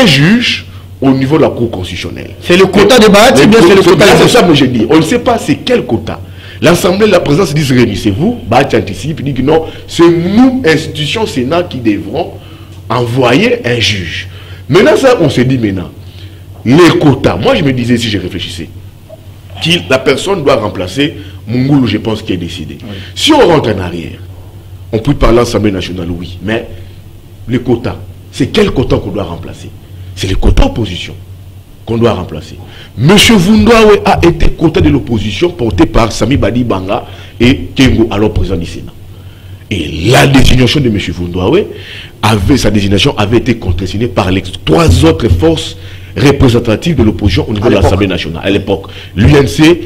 un juge au niveau de la Cour constitutionnelle. C'est le quota de Bahati, bien c'est le quota de... C'est ça que j'ai dit. On ne sait pas c'est quel quota. L'Assemblée de la présidence dit réunissez-vous. Bahati anticipe, il dit que non, c'est nous, institution Sénat, qui devront envoyer un juge. Maintenant, ça, on se dit maintenant, les quotas. Moi, je me disais, si je réfléchissais, que la personne doit remplacer Mungoulou, je pense, qui est décidé. Oui. Si on rentre en arrière, on peut parler à l'Assemblée nationale, oui, mais les quotas, c'est quel quota qu'on doit remplacer? C'est les quotas opposition qu'on doit remplacer. Monsieur Vundoawe a été quota de l'opposition porté par Sami Badi Banga et Kengo, alors président du Sénat. Et la désignation de monsieur Vundoawe, sa désignation avait été contresignée par les trois autres forces représentatives de l'opposition au niveau de l'Assemblée nationale. À l'époque, l'UNC,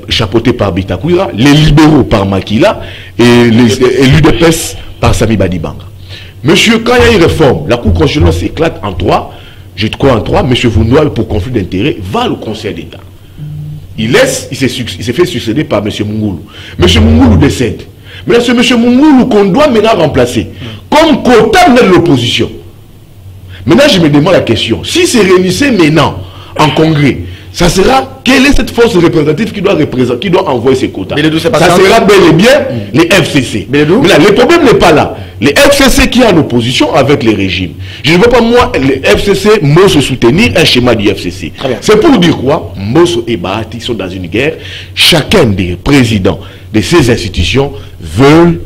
chapeauté par Bitakwira, les libéraux par Makila et l'UDPS par Sami Badi Banga. Monsieur, quand il y a une réforme, la Cour constitutionnelle s'éclate en trois, je crois en trois, monsieur Vundoawe, pour conflit d'intérêts, va au Conseil d'État. Il s'est fait succéder par monsieur Mungoulou. Monsieur Mungoulou décède. Mais c'est monsieur Mungoulou qu'on doit maintenant remplacer comme quota de l'opposition. Maintenant, je me demande la question. Si c'est réunissé maintenant en congrès, ça sera, quelle est cette force représentative qui doit envoyer ses quotas? Ça sera bel et bien les FCC. Mais là, le problème n'est pas là. Les FCC qui sont en opposition avec les régimes. Je ne veux pas, moi, les FCC, Mbosso soutenir un schéma du FCC. C'est pour dire quoi? Mbosso et Bahati sont dans une guerre. Chacun des présidents de ces institutions veut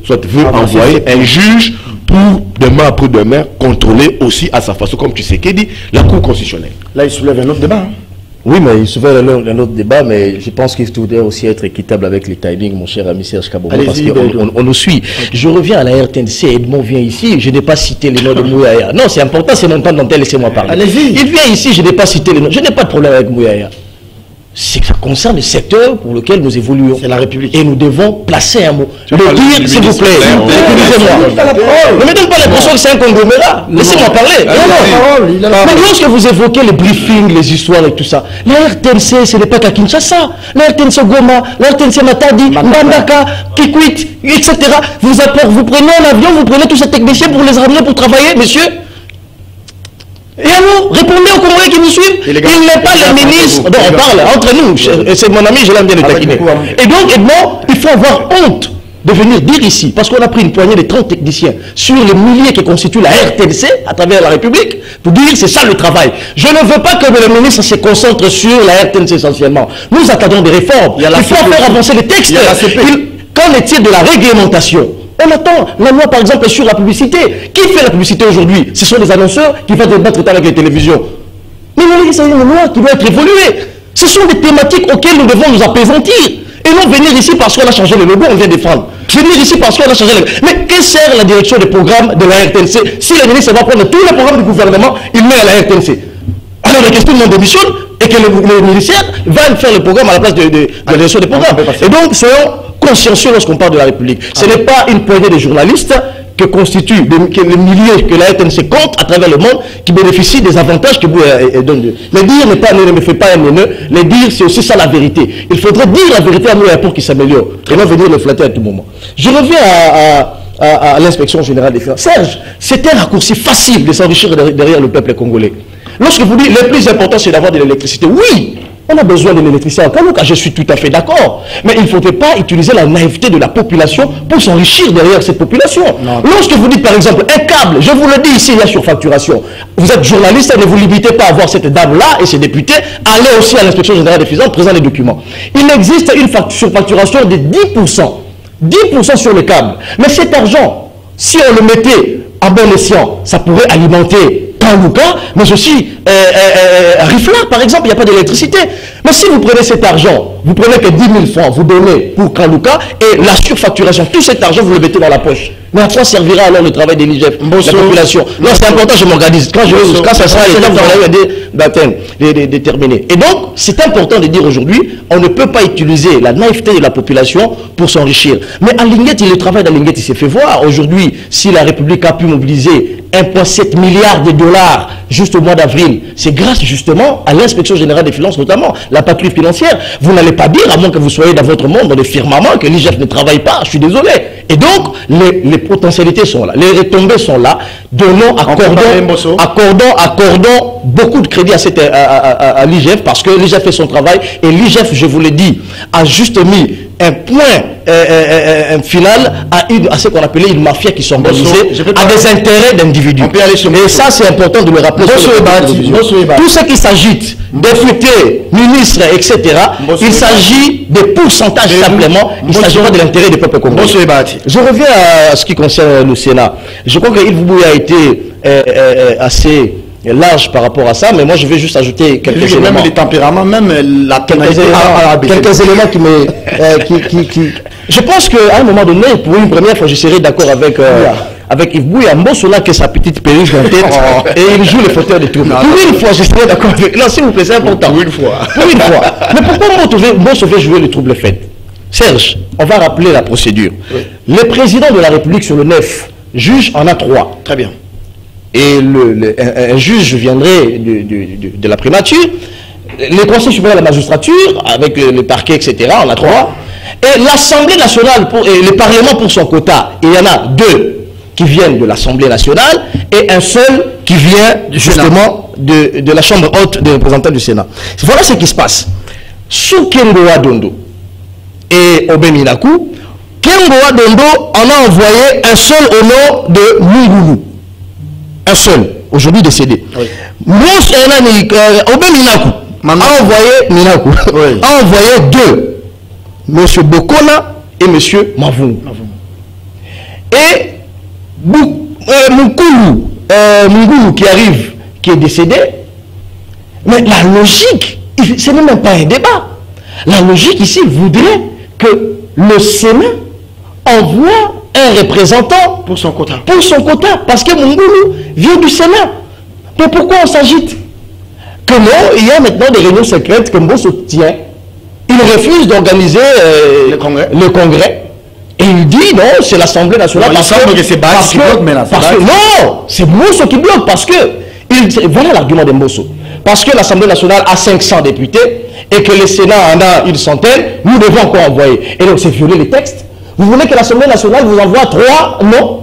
envoyer un juge pour demain après demain contrôler aussi à sa façon, comme tu sais, qui dit la Cour constitutionnelle. Là, il soulève un autre débat. Hein? Oui, mais il soulève un autre débat, mais je pense qu'il faudrait aussi être équitable avec les timings, mon cher ami Serge Kabomo, parce qu'on nous suit. Je reviens à la RTNC, Edmond vient ici, je n'ai pas cité les noms de Mouyaya. Non, c'est important, c'est mon temps dont laissez-moi parler. Il vient ici, je n'ai pas cité les noms, je n'ai pas de problème avec Mouyaya. C'est que ça concerne le secteur pour lequel nous évoluons. C'est la République. Et nous devons placer un mot. Le dire, s'il vous plaît. Écoutez-moi. Ne me donne pas l'impression que c'est un conglomérat. Laissez-moi parler. Mais lorsque vous évoquez les briefings, les histoires et tout ça, la RTNC, ce n'est pas qu'à Kinshasa. La RTNC Goma, la RTNC Matadi, Mbandaka, Kikwit, etc. Vous prenez un avion, vous prenez tous ces techniciens pour les ramener pour travailler, monsieur. Et alors, répondez aux Congolais qui nous suivent. Il n'est pas le ministre. Non, on parle entre nous. C'est mon ami, je l'aime bien le taquiner. Et donc, Edmond, il faut avoir honte de venir dire ici, parce qu'on a pris une poignée de 30 techniciens sur les milliers qui constituent la RTNC à travers la République, pour dire c'est ça le travail. Je ne veux pas que le ministre se concentre sur la RTNC essentiellement. Nous attendons des réformes. Il faut faire avancer les textes. Qu'en est-il de la réglementation? On attend la loi par exemple sur la publicité. Qui fait la publicité aujourd'hui? Ce sont les annonceurs qui vont débattre avec les télévisions. Mais c'est une loi qui doit être évoluée. Ce sont des thématiques auxquelles nous devons nous apaisantir. Et non venir ici parce qu'on a changé le logo, on vient défendre. Venir ici parce qu'on a changé le logo. Mais que sert la direction des programmes de la RTNC si le ministre va prendre tous les programmes du gouvernement, il met à la RTNC? Alors la question de démissionne et que le ministère va faire le programme à la place de la direction des programmes. Et donc, soyons consciencieux lorsqu'on parle de la République. Ce n'est pas une poignée de journalistes que constituent les milliers que la RTNC compte à travers le monde qui bénéficient des avantages que vous donnez. Le dire ne me fait pas un haineux. Le dire, c'est aussi ça la vérité. Il faudrait dire la vérité à nous pour qu'il s'améliore. Et non venir le flatter à tout moment. Je reviens à l'inspection générale des finances. Serge, c'est un raccourci facile de s'enrichir derrière le peuple congolais. Lorsque vous dites le plus important c'est d'avoir de l'électricité, oui, On a besoin de l'électricité en Kalouka, je suis tout à fait d'accord. Mais il ne faudrait pas utiliser la naïveté de la population pour s'enrichir derrière cette population. Non. Lorsque vous dites par exemple un câble, je vous le dis ici, il y a surfacturation. Vous êtes journaliste, ne vous limitez pas à voir cette dame-là et ses députés, allez aussi à l'inspection générale des finances, présentez les documents. Il existe une surfacturation de 10%. 10% sur le câble. Mais cet argent, si on le mettait à bon escient, ça pourrait alimenter Kalouka, mais aussi Rifla, par exemple, il n'y a pas d'électricité. Mais si vous prenez cet argent, vous prenez que 10 000 francs, vous donnez pour Kalouka, et la surfacturation, tout cet argent, vous le mettez dans la poche. Mais à quoi servira alors le travail de l'IGF, la population? Non, c'est important, je m'organise. Quand ça sera déterminé. Et donc, c'est important de dire aujourd'hui, on ne peut pas utiliser la naïveté de la population pour s'enrichir. Mais à Linguette, le travail de Linguette, il s'est fait voir. Aujourd'hui, si la République a pu mobiliser 1,7 milliard de dollars juste au mois d'avril, c'est grâce justement à l'inspection générale des finances, notamment la patrouille financière. Vous n'allez pas dire, à moins que vous soyez dans votre monde, dans le firmament, que l'IGF ne travaille pas. Je suis désolé. Et donc, les potentialités sont là, les retombées sont là. Donnons, accordons beaucoup de crédit à l'IGF parce que l'IGF fait son travail et l'IGF, je vous l'ai dit, a juste mis un point final à ce qu'on appelait une mafia qui s'organisait à des intérêts d'individus. Et ça, c'est important de le rappeler. Tout ce qui s'agit députés, ministres, etc., il s'agit des pourcentages simplement. Il ne s'agit pas de l'intérêt des peuples congolais. Je reviens à ce qui concerne le Sénat. Je crois que Yves Bouya a été assez large par rapport à ça, mais moi je vais juste ajouter quelques éléments. Même les tempéraments, même la quelques éléments qui Je pense qu'à un moment donné, pour une première fois, je serai d'accord avec Yves Bouya. Mbosso là que sa petite perruque en tête et il joue le fauteuil de trouble. Pour une fois, je serai d'accord avec. Non, s'il vous plaît, c'est important. Pour une fois. Mais pourquoi Mbosso veut jouer le trouble fait? Serge, on va rappeler la procédure. Oui. Le président de la République sur le 9, juge en a 3. Très bien. Et un juge viendrait de la primature, le Conseil supérieur de la magistrature, avec le parquet, etc., on a 3, et l'Assemblée nationale, et le Parlement pour son quota, il y en a 2 qui viennent de l'Assemblée nationale, et un seul qui vient justement de la Chambre haute des représentants du Sénat. Voilà ce qui se passe. Sous Kengoa Dondo et Obeminaku, Kengoa Dondo en a envoyé un seul au nom de Mungoulou. Un seul, aujourd'hui décédé. Oui. Obeminaku a envoyé 2, M. Bokona et M. Mavungu. Et Mungoulou qui arrive, qui est décédé, mais la logique, ce n'est même pas un débat. La logique ici voudrait que le Sénat envoie un représentant pour son quota. Parce que Mungoulou vient du Sénat. Mais pourquoi on s'agite? Que non, il y a maintenant des réunions secrètes que Mbosso tient. Il refuse d'organiser le congrès. Et il dit non, c'est l'Assemblée nationale. Non, c'est Mbosso qui bloque parce que voilà l'argument de Mbosso. Parce que l'Assemblée nationale a 500 députés et que le Sénat en a une centaine, nous devons encore envoyer. Et donc c'est violer les textes. Vous voulez que l'Assemblée nationale vous envoie 3 non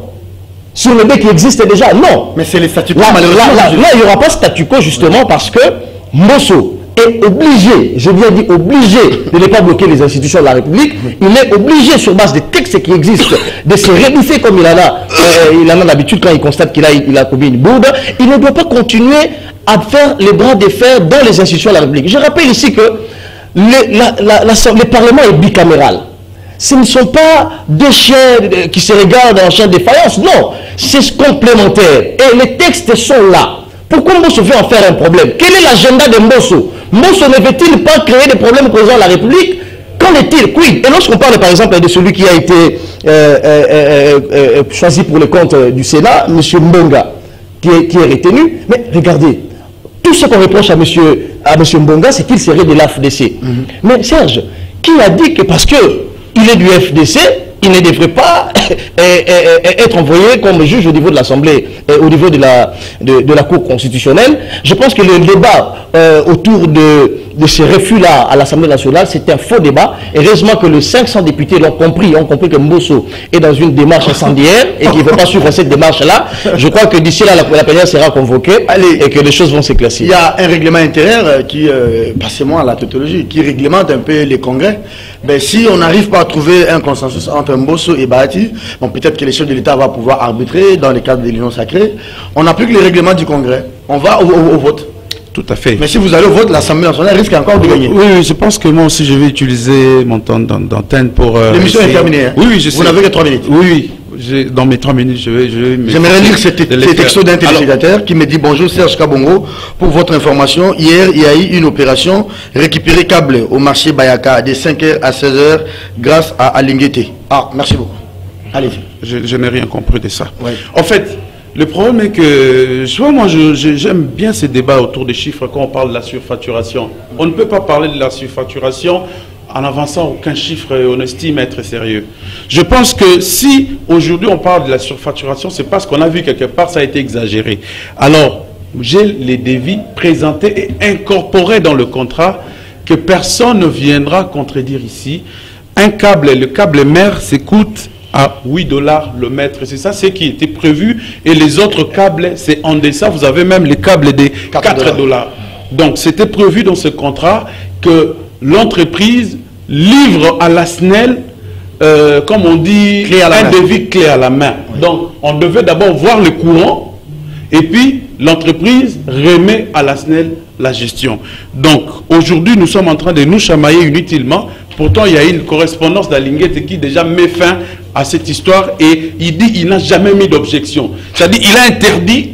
sur le B qui existe déjà? Non. Mais c'est les statu quo, malheureusement. Là, il n'y aura pas statu quo justement parce que Mbosso est obligé, je viens dire obligé, de ne pas bloquer les institutions de la République. Il est obligé, sur base des textes qui existent, de se rébouffer comme il en a l'habitude quand il constate qu'il a commis une bourde. Il ne doit pas continuer à faire les bras de fer dans les institutions de la République. Je rappelle ici que le Parlement est bicaméral. Ce ne sont pas 2 chiens qui se regardent en chien de défaillance, non, c'est complémentaire. Et les textes sont là. Pourquoi Mbosso veut en faire un problème? Quel est l'agenda de Mbosso? Mbosso ne veut-il pas créer des problèmes au président de la République? Qu'en est-il? Oui. Et lorsqu'on parle par exemple de celui qui a été choisi pour le compte du Sénat, M. Mbonga, qui est retenu, mais regardez, tout ce qu'on reproche à M. Mbonga, c'est qu'il serait de l'AFDC. Mais Serge, qui a dit que parce qu'il est du FDC, il ne devrait pas être envoyé comme juge au niveau de l'Assemblée, au niveau de la Cour constitutionnelle. Je pense que le débat autour de ces refus-là à l'Assemblée nationale, c'est un faux débat. Heureusement que les 500 députés l'ont compris, ont compris que Mbosso est dans une démarche incendiaire et qu'il ne veut pas suivre cette démarche-là. Je crois que d'ici là, la plénière sera convoquée et que les choses vont s'éclaircir. Il y a un règlement intérieur qui, passez-moi à la tautologie, qui réglemente un peu les congrès. Ben, si on n'arrive pas à trouver un consensus entre Mbosso et Bahati, bon, peut-être que les chefs de l'État vont pouvoir arbitrer dans le cadre de l'Union sacrée. On applique les règlements du congrès. On va au vote. Tout à fait. Mais si vous allez au vote, l'Assemblée nationale risque encore de gagner. Oui, je pense que moi aussi je vais utiliser mon temps d'antenne pour... L'émission est terminée. Hein? Oui, je sais. Vous n'avez que 3 minutes. Oui, dans mes 3 minutes, je vais j'aimerais lire ces textos d'un téléspectateur qui me dit: bonjour Serge Kabongo, pour votre information, hier il y a eu une opération récupérer câble au marché Bayaka de 5h à 16h grâce à Alinguete. Ah, merci beaucoup. Allez-y. Je n'ai rien compris de ça. Ouais. En fait, le problème est que, j'aime bien ces débats autour des chiffres quand on parle de la surfacturation. On ne peut pas parler de la surfacturation en avançant aucun chiffre et on estime être sérieux. Je pense que si aujourd'hui on parle de la surfacturation, c'est parce qu'on a vu quelque part ça a été exagéré. Alors, j'ai les devis présentés et incorporés dans le contrat que personne ne viendra contredire ici. Un câble, le câble mère, coûte à 8 $ le mètre. C'est ça, c'est qui était prévu. Et les autres câbles, c'est en deçà. Vous avez même les câbles des 4 $. Donc, c'était prévu dans ce contrat que l'entreprise livre à la SNEL, comme on dit, un devis clé à la main. Oui. Donc, on devait d'abord voir le courant et puis l'entreprise remet à la SNEL la gestion. Donc, aujourd'hui, nous sommes en train de nous chamailler inutilement. Pourtant, il y a une correspondance d'Alinguete qui déjà met fin à cette histoire et il dit qu'il n'a jamais mis d'objection. C'est-à-dire qu'il a interdit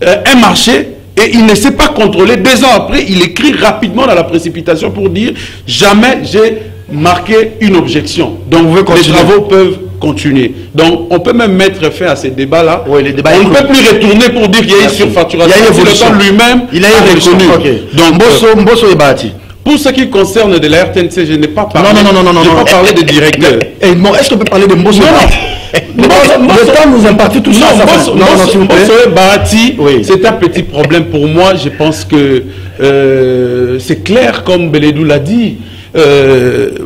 un marché et il ne s'est pas contrôlé. 2 ans après, il écrit rapidement dans la précipitation pour dire « Jamais j'ai marqué une objection ». Donc, les travaux peuvent continuer. Donc, on peut même mettre fin à ces débats-là. Oui, les débats, on ne peut plus retourner pour dire qu'il y a une surfacturation. Il y a une évolution. Lui-même, il a reconnu. Okay. Donc, Mbosso est Bahati. Pour ce qui concerne de la RTNC, je n'ai pas parlé. Non. Je n'ai pas parlé de directeur. Est-ce qu'on peut parler de Mbosso? Le temps nous impartit tout ça. Mbosso Bahati, c'est un petit problème pour moi. Je pense que c'est clair, comme Beledou l'a dit.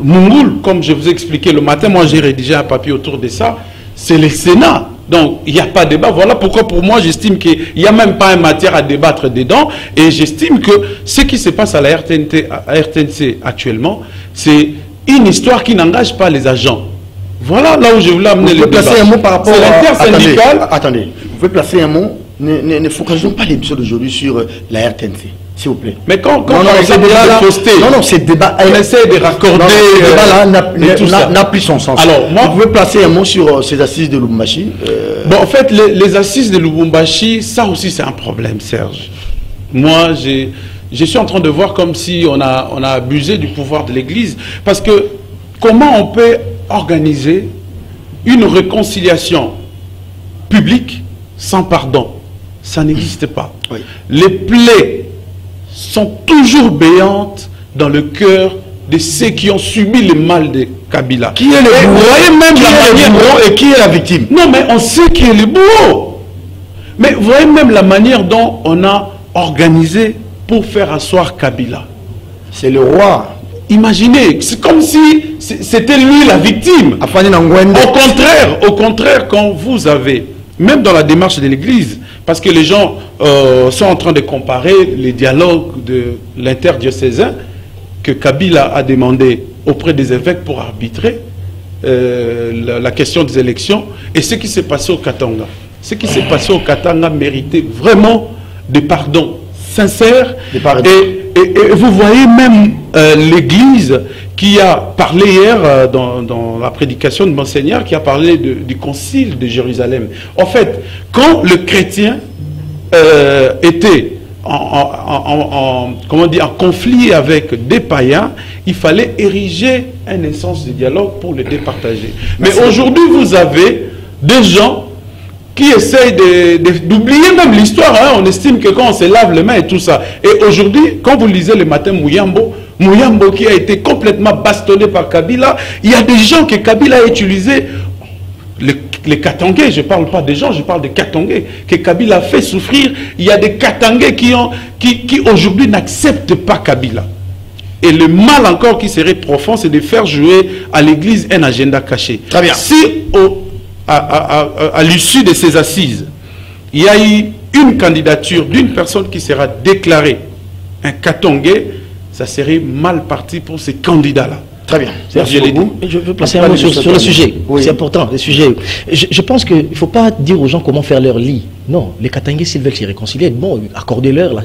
Mungoul, comme je vous ai expliqué le matin, moi j'ai rédigé un papier autour de ça. C'est le Sénat. Donc, il n'y a pas de débat. Voilà pourquoi, pour moi, j'estime qu'il n'y a même pas une matière à débattre dedans. Et j'estime que ce qui se passe à la RTNC actuellement, c'est une histoire qui n'engage pas les agents. Voilà là où je voulais amener le débat. Vous pouvez placer un mot par rapport à l'intersyndical. Attendez, vous pouvez placer un mot. Ne focalisons pas l'émission d'aujourd'hui sur la RTNC. S'il vous plaît. Mais quand on essaie de poster, on essaie de raccorder, ce débat-là n'a plus son sens. Alors, moi, vous pouvez placer un mot sur ces assises de Lubumbashi. Bon, en fait, les assises de Lubumbashi, ça aussi c'est un problème, Serge. Moi, je suis en train de voir comme si on a abusé du pouvoir de l'Église. Parce que comment on peut organiser une réconciliation publique sans pardon? Ça n'existe pas. Oui. Les plaies sont toujours béantes dans le cœur de ceux qui ont subi le mal de Kabila. Qui est le bourreau? Vous voyez même la manière et qui est la victime? Non, mais on sait qui est le bourreau. Mais vous voyez même la manière dont on a organisé pour faire asseoir Kabila. C'est le roi. Imaginez, c'est comme si c'était lui la victime. Au contraire, quand vous avez, même dans la démarche de l'Église, parce que les gens sont en train de comparer les dialogues de l'interdiocésain que Kabila a demandé auprès des évêques pour arbitrer la question des élections et ce qui s'est passé au Katanga. Ce qui s'est passé au Katanga méritait vraiment des pardons sincères. Et vous voyez même l'Église qui a parlé hier dans la prédication de Monseigneur, qui a parlé du concile de Jérusalem. En fait, quand le chrétien était comment dire, en conflit avec des païens, il fallait ériger un essence de dialogue pour le départager. Mais aujourd'hui, vous avez des gens qui essayent d'oublier même l'histoire. Hein. On estime que quand on se lave les mains et tout ça. Et aujourd'hui, quand vous lisez le matin Mouyambo, Mouyambo qui a été complètement bastonné par Kabila. Il y a des gens que Kabila a utilisés, les Katangais, je ne parle pas des gens, je parle des Katangais, que Kabila a fait souffrir. Il y a des Katangais qui aujourd'hui n'acceptent pas Kabila. Et le mal encore qui serait profond, c'est de faire jouer à l'église un agenda caché. Très bien. Si à l'issue de ces assises, il y a eu une candidature d'une personne qui sera déclarée un Katangais, ça serait mal parti pour ces candidats-là. Très bien. Merci beaucoup. Je veux placer un mot sur le sujet. Oui. C'est important, le sujet. Je pense qu'il ne faut pas dire aux gens comment faire leur lit. Non, les Katangais, s'ils veulent se réconcilier, bon, accordez-leur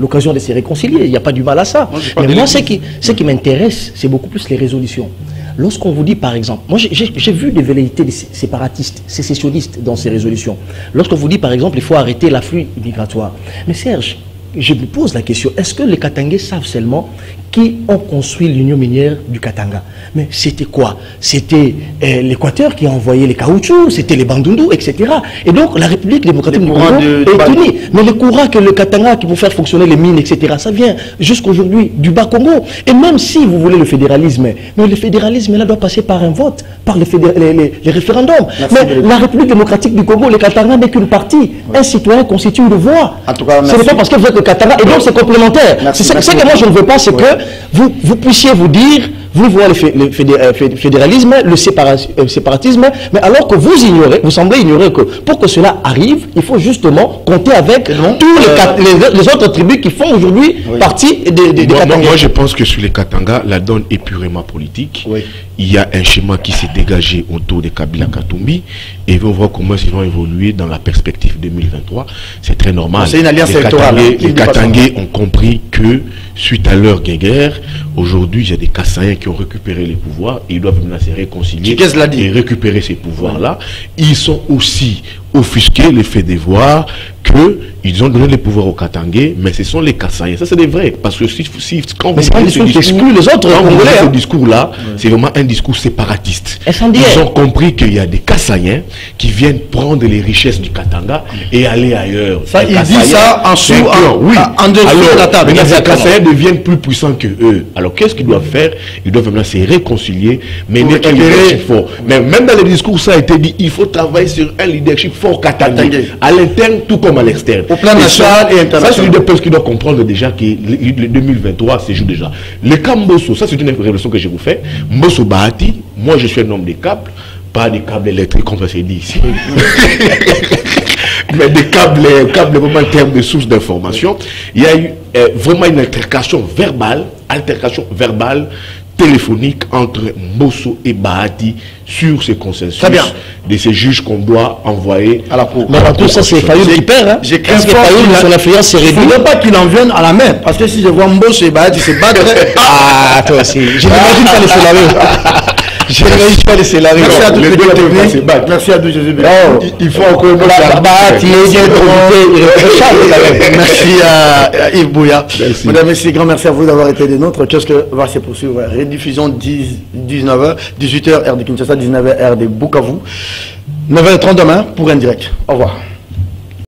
l'occasion de se réconcilier. Il n'y a pas du mal à ça. Mais moi, ce qui m'intéresse, c'est beaucoup plus les résolutions. Lorsqu'on vous dit, par exemple, moi j'ai vu des velléités des séparatistes, sécessionnistes dans ces résolutions. Lorsqu'on vous dit, par exemple, il faut arrêter l'afflux migratoire. Mais Serge, je me pose la question, est-ce que les Katangais savent seulement qui ont construit l'union minière du Katanga? Mais c'était quoi? C'était l'Équateur qui a envoyé les caoutchoucs, c'était les Bandundu, etc. Et donc la République démocratique du Congo est unie. Mais le courant que le Katanga qui peut faire fonctionner les mines, etc., ça vient jusqu'aujourd'hui du Bas-Congo. Et même si vous voulez le fédéralisme, mais le fédéralisme là doit passer par un vote, par les référendums. Merci. Mais la République démocratique du Congo, le Katanga n'est qu'une partie. Oui. Un citoyen constitue une voix. En tout cas, ce n'est pas parce que vous êtes le Katanga, et donc c'est complémentaire. C'est ce que moi je ne veux pas, c'est que vous puissiez vous dire, vous voyez le fédéralisme, le séparatisme, mais alors que vous ignorez, vous semblez ignorer que pour que cela arrive, il faut justement compter avec tous les autres tribus qui font aujourd'hui partie des Katanga. Moi, je pense que sur les Katanga, la donne est purement politique. Oui. Il y a un schéma qui s'est dégagé autour de Kabila Katumbi et on voit comment ils vont évoluer dans la perspective 2023. C'est très normal. C'est une alliance électorale. Les Katangais ont compris que suite à leur guerre, aujourd'hui, il y a des Kassaïens qui ont récupéré les pouvoirs et ils doivent maintenant se réconcilier et récupérer ces pouvoirs-là. Ils sont aussi offusqués, les faits de voir qu'ils ont donné les pouvoirs aux Katangais, mais ce sont les Kassaïens. Ça, c'est des vrais. Parce que quand mais c'est un discours qui exclut les autres. Ce discours-là, c'est vraiment un discours séparatiste. Ils ont compris qu'il y a des Kassaïens qui viennent prendre les richesses du Katanga et aller ailleurs. Ça, il dit ça en dessous de la table. Mais les Kassaïens deviennent plus puissants que eux. Alors, qu'est-ce qu'ils doivent faire? Ils doivent maintenant se réconcilier, mais un leadership fort. Mais même dans les discours, ça a été dit, il faut travailler sur un leadership fort katangais, à l'interne tout comme à l'externe. Au plan national et international. Ça, c'est une des personnes qui doivent comprendre déjà que le 2023 se joue déjà. Le cas Mbosso, ça c'est une révélation que je vous fais. Mbosso Bahati, moi je suis un homme des câbles, pas des câbles électriques comme ça s'est dit ici. Mais des câbles vraiment en termes de sources d'information. Il y a eu vraiment une altercation verbale téléphonique entre Mbosso et Bahati sur ce consensus de ces juges qu'on doit envoyer à la cour. Mais tout ça, c'est Fayoul qui perd. Hein. J'ai craint que son influence s'est réduite. Je ne veux pas qu'il en vienne à la main. Parce que si je vois Mbosso et Bahati se battre... Ah, toi aussi. Je n'imagine pas les scénarios. Je n'imagine pas les scénarios. Merci à tous les techniques. Merci à tous Jésus. Il faut encore... Bahati Merci à Yves Bouya. Mesdames et messieurs, grand merci à vous d'avoir été des nôtres. Qu'est-ce que va se poursuivre? Rediffusion 19h, 18h, heure de Kinshasa, 19h, heure de Bukavu. 9h30 demain pour un direct. Au revoir.